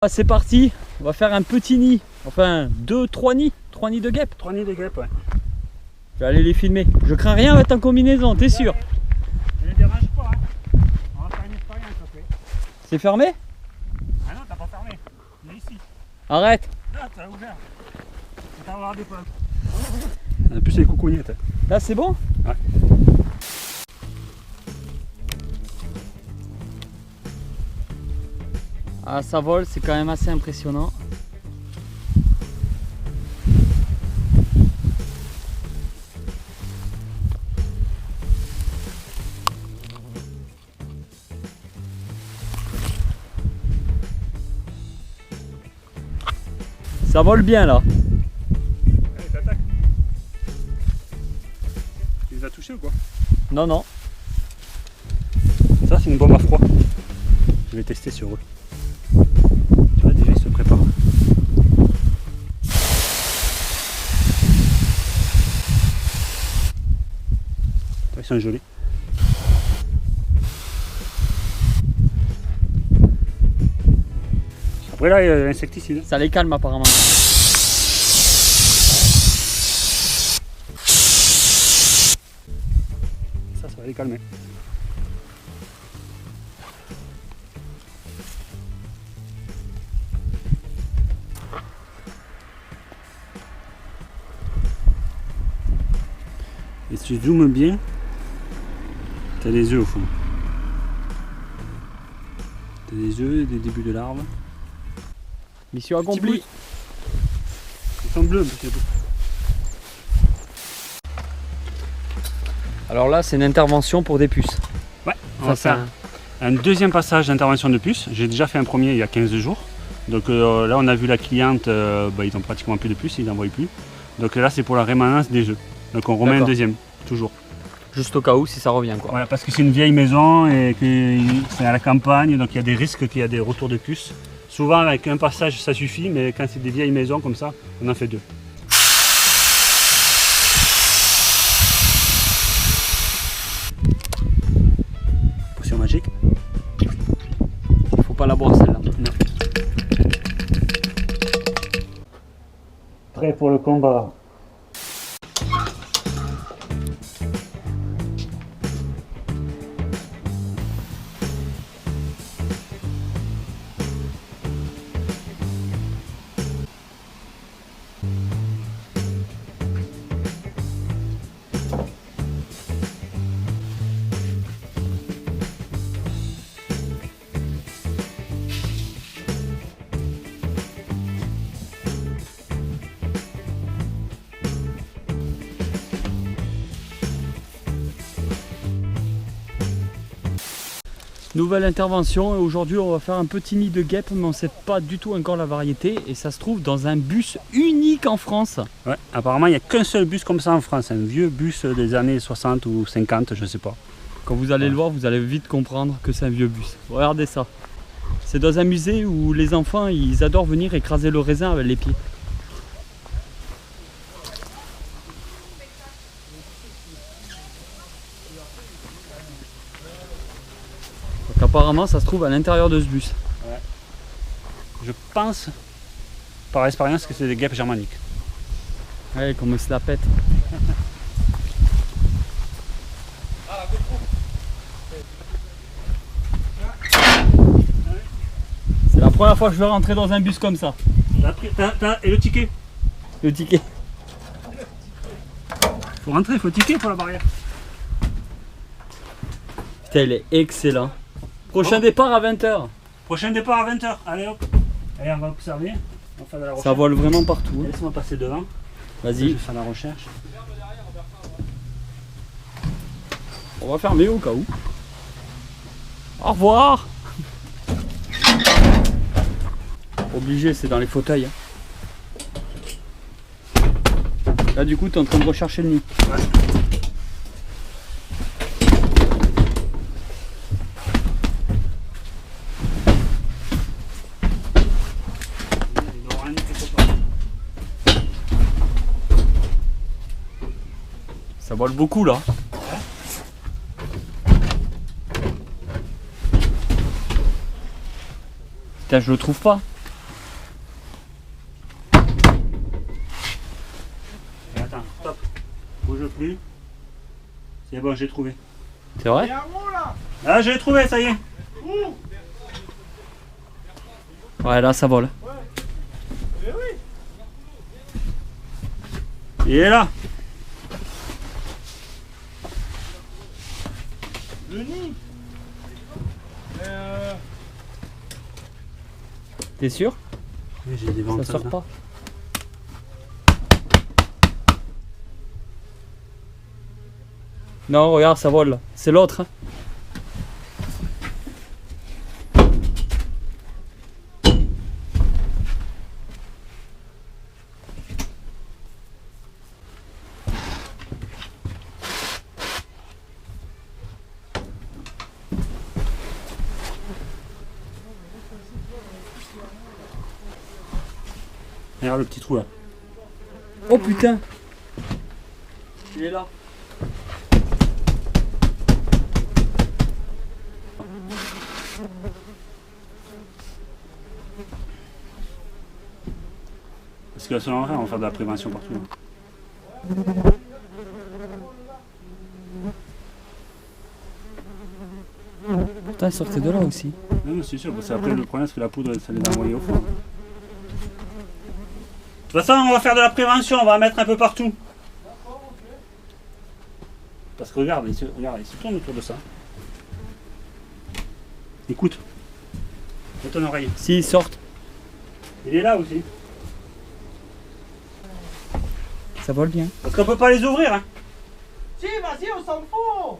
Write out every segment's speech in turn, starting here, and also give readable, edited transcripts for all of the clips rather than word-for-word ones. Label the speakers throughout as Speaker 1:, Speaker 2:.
Speaker 1: Ah, c'est parti, on va faire un petit nid, enfin 3 nids de guêpes.
Speaker 2: 3 nids de guêpes, ouais.
Speaker 1: Je vais aller les filmer. Je crains rien avec en combinaison, t'es sûr?
Speaker 2: Ne les dérange pas, hein. On va faire une expérience après.
Speaker 1: C'est fermé?
Speaker 2: Ah non, t'as pas fermé. Il est ici.
Speaker 1: Arrête.
Speaker 2: Là, t'as ouvert. On va avoir des pommes. En plus, c'est les coucougnettes.
Speaker 1: Là c'est bon?
Speaker 2: Ouais.
Speaker 1: Ah, ça vole, c'est quand même assez impressionnant. Ça vole bien là.
Speaker 2: Allez, t'attaques. Tu les as touchés ou quoi?
Speaker 1: Non, non.
Speaker 2: Ça, c'est une bombe à froid. Je vais tester sur eux. Tu vois, déjà, ils se préparent. Ils sont jolis. Après, là, il y a l'insecticide.
Speaker 1: Ça les calme apparemment.
Speaker 2: Ça va les calmer. Et si tu zoomes bien, t'as des œufs au fond. T'as des œufs, des débuts de larves.
Speaker 1: Mission accomplie.
Speaker 2: Ils sont bleus, monsieur.
Speaker 1: Alors là c'est une intervention pour des puces.
Speaker 2: Ouais, on va faire un deuxième passage d'intervention de puces. J'ai déjà fait un premier il y a 15 jours. Donc là on a vu la cliente, ils n'ont pratiquement plus de puces, ils n'en voient plus. Donc là c'est pour la rémanence des œufs. Donc on remet un deuxième, toujours.
Speaker 1: Juste au cas où si ça revient quoi.
Speaker 2: Ouais, parce que c'est une vieille maison et que c'est à la campagne, donc il y a des risques qu'il y a des retours de puces. Souvent avec un passage ça suffit, mais quand c'est des vieilles maisons comme ça, on en fait deux. Potion magique.
Speaker 1: Faut pas la boire celle-là.
Speaker 2: Non. Prêt pour le combat.
Speaker 1: Nouvelle intervention et aujourd'hui on va faire un petit nid de guêpes mais on ne sait pas du tout encore la variété et ça se trouve dans un bus unique en France.
Speaker 2: Ouais, apparemment il n'y a qu'un seul bus comme ça en France, un vieux bus des années 60 ou 50, je sais pas.
Speaker 1: Quand vous allez le voir, vous allez vite comprendre que c'est un vieux bus. Regardez ça. C'est dans un musée où les enfants ils adorent venir écraser le raisin avec les pieds. Donc apparemment ça se trouve à l'intérieur de ce bus.
Speaker 2: Ouais. Je pense par expérience que c'est des guêpes germaniques.
Speaker 1: Ouais, comme se la pète. C'est la première fois que je vais rentrer dans un bus comme ça.
Speaker 2: Et le ticket?
Speaker 1: Le ticket.
Speaker 2: Faut rentrer, faut ticket pour la barrière.
Speaker 1: Putain, il est excellent. Prochain départ à 20 h.
Speaker 2: Prochain départ à 20 h. Allez hop. Allez, on va observer. On va faire de la recherche.
Speaker 1: Ça vole vraiment partout. Hein.
Speaker 2: Laisse-moi passer devant. Je
Speaker 1: Vas-y.
Speaker 2: vais faire la recherche.
Speaker 1: On va fermer au cas où. Au revoir. Obligé, c'est dans les fauteuils. Hein. Là du coup, tu es en train de rechercher le nid.
Speaker 2: Ouais.
Speaker 1: Ça vole beaucoup là. Putain, je le trouve pas.
Speaker 2: plus. C'est bon, j'ai trouvé.
Speaker 1: C'est vrai?
Speaker 2: Ah, j'ai trouvé, ça y est.
Speaker 1: Ouais, là ça vole.
Speaker 2: Il est là.
Speaker 3: Le nid.
Speaker 1: T'es sûr?
Speaker 2: Oui, j'ai des ventes.
Speaker 1: Ça sort pas. Non, regarde, ça vole là. C'est l'autre. Hein.
Speaker 2: Regarde le petit trou là.
Speaker 1: Oh putain! Il est là.
Speaker 2: Parce que selon rien, on va faire de la prévention partout.
Speaker 1: Putain, elle sortait de là aussi.
Speaker 2: Non, c'est sûr, parce qu'après le problème c'est que la poudre ça les a envoyés au fond. De toute façon, on va faire de la prévention, on va en mettre un peu partout. Parce que regarde, il se tourne autour de ça. Écoute. Mets ton oreille.
Speaker 1: Si, ils sortent.
Speaker 2: Il est là aussi.
Speaker 1: Ça vole bien.
Speaker 2: Parce qu'on peut pas les ouvrir, hein.
Speaker 3: Si, vas-y, on s'en fout.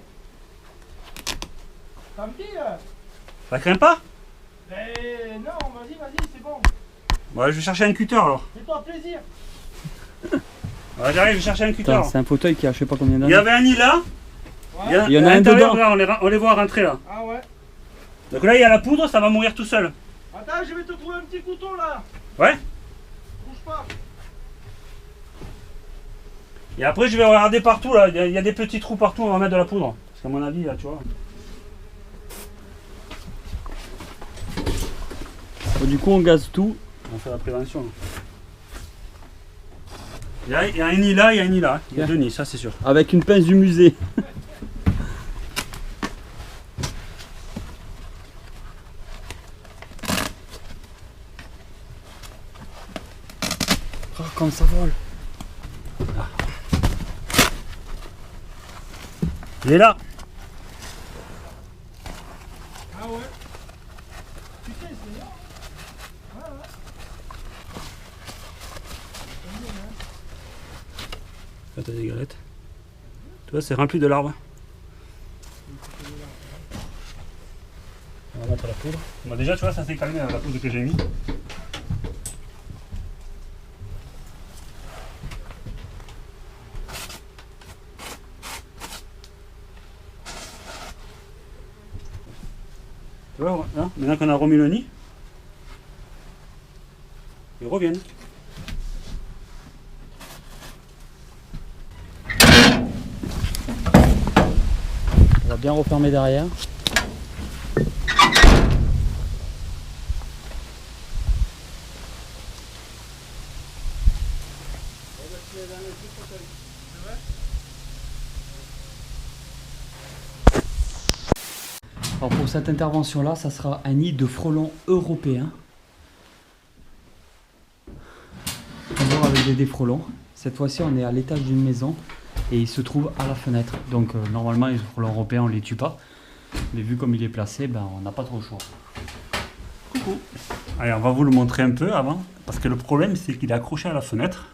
Speaker 3: Tant pis.
Speaker 2: Ça craint pas?
Speaker 3: Mais non, vas-y, c'est bon.
Speaker 2: Ouais, je vais chercher un cutter alors.
Speaker 3: Fais-toi plaisir.
Speaker 2: Ouais, j'arrive, je vais chercher un cutter.
Speaker 1: Putain, c'est un fauteuil qui a je sais pas combien
Speaker 2: Il
Speaker 1: d'années.
Speaker 2: y avait un nid là.
Speaker 3: Ouais.
Speaker 1: Il y en a
Speaker 2: à
Speaker 1: un
Speaker 2: l'intérieur,
Speaker 1: dedans.
Speaker 2: là, on les voit rentrer là.
Speaker 3: Ah ouais.
Speaker 2: Donc là, il y a la poudre, ça va mourir tout seul.
Speaker 3: Attends, je vais te trouver un petit couteau là.
Speaker 2: Ouais.
Speaker 3: Bouge pas.
Speaker 2: Et après, je vais regarder partout là. Il y a des petits trous partout, on va mettre de la poudre. Parce qu'à mon avis, là, tu vois.
Speaker 1: Bon, du coup, on gaze tout.
Speaker 2: On fait la prévention. Il y a un nid là, il y a un nid là. Il y a deux nids, ça c'est sûr.
Speaker 1: Avec une pince du musée. Oh, comme ça vole.
Speaker 2: Il est là.
Speaker 3: Ah ouais. Putain, c'est là.
Speaker 2: Là, t'as des galettes. Tu vois, c'est rempli de larves. On va mettre la poudre. Bon, déjà, tu vois, ça s'est calmé avec la poudre que j'ai mis. Tu vois, hein, maintenant qu'on a remis le nid, ils reviennent.
Speaker 1: On va bien refermer derrière. Alors pour cette intervention là, ça sera un nid de frelons européen. Toujours avec des frelons. Cette fois-ci on est à l'étage d'une maison et il se trouve à la fenêtre. Donc normalement les frelons européens on les tue pas. Mais vu comme il est placé, ben, on n'a pas trop le choix.
Speaker 2: Coucou. Allez, on va vous le montrer un peu avant. Parce que le problème c'est qu'il est accroché à la fenêtre.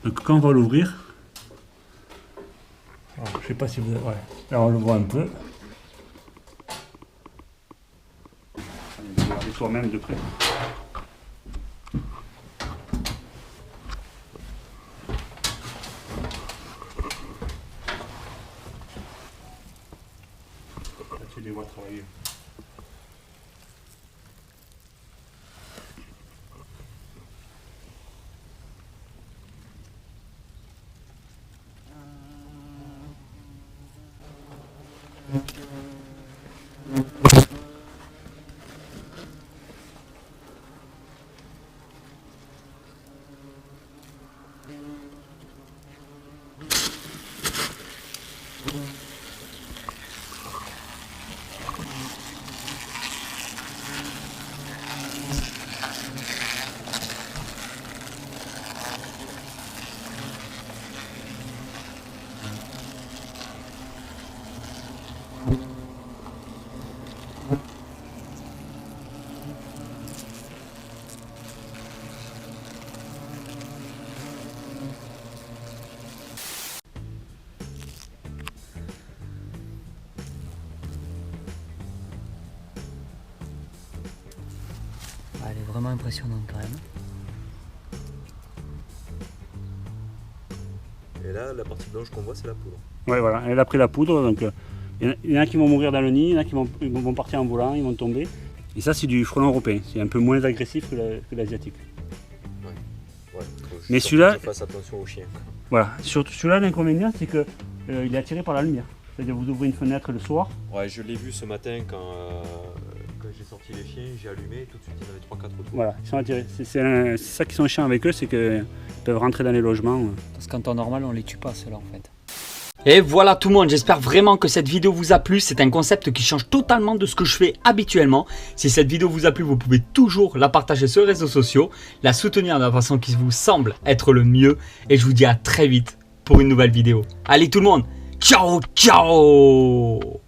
Speaker 2: Donc quand on va l'ouvrir, je sais pas si vous... Ouais. Là on le voit un peu. Regardez toi-même de près. Là tu les vois travailler.
Speaker 1: vraiment impressionnant quand même.
Speaker 4: Et là, la partie blanche qu'on voit, c'est la poudre.
Speaker 2: Ouais, voilà, elle a pris la poudre, donc il y en a qui vont mourir dans le nid, il y en a qui vont partir en volant, ils vont tomber. Et ça, c'est du frelon européen, c'est un peu moins agressif que l'asiatique.
Speaker 4: Ouais,
Speaker 2: Mais celui-là,
Speaker 4: je fasse attention aux chiens.
Speaker 2: voilà, surtout celui-là, l'inconvénient, c'est que il est attiré par la lumière. C'est-à-dire, vous ouvrez une fenêtre le soir.
Speaker 4: Ouais, je l'ai vu ce matin quand j'ai sorti les chiens, j'ai allumé, tout de suite il y en avait 3-4 autour.
Speaker 2: Voilà, ils sont attirés. C'est ça qui sont chiants avec eux, c'est qu'ils peuvent rentrer dans les logements.
Speaker 1: Parce qu'en temps normal, on les tue pas ceux-là en fait.
Speaker 5: Et voilà tout le monde, j'espère vraiment que cette vidéo vous a plu. C'est un concept qui change totalement de ce que je fais habituellement. Si cette vidéo vous a plu, vous pouvez toujours la partager sur les réseaux sociaux, la soutenir de la façon qui vous semble être le mieux. Et je vous dis à très vite pour une nouvelle vidéo. Allez tout le monde, ciao ciao!